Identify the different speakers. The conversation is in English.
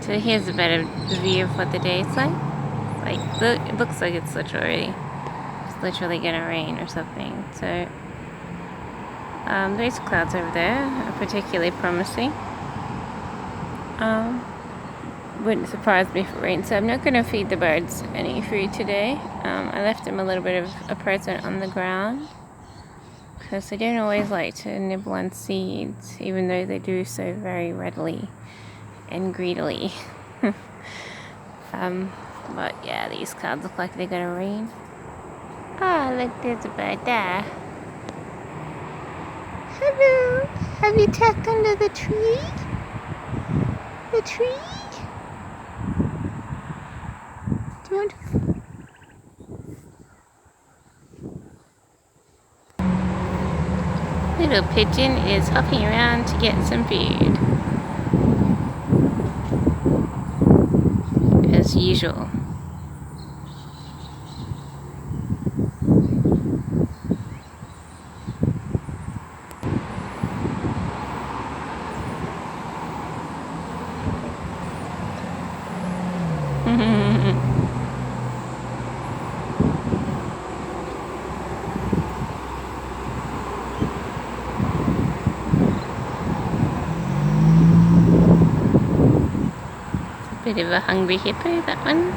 Speaker 1: So here's a better view of what the day is like. It looks like it's literally gonna rain or something. So those clouds over there are particularly promising. Wouldn't surprise me if it rains. So I'm not gonna feed the birds any food today. I left them a little bit of a present on the ground because they don't always like to nibble on seeds, even though they do so very readily and greedily. But yeah, these clouds look like they're gonna rain. Ah, look, there's a bird there. Hello, have you tucked under the tree? The tree? Do you want to... Little pigeon is hopping around to get some food. As usual. Bit of a hungry hippo, that one.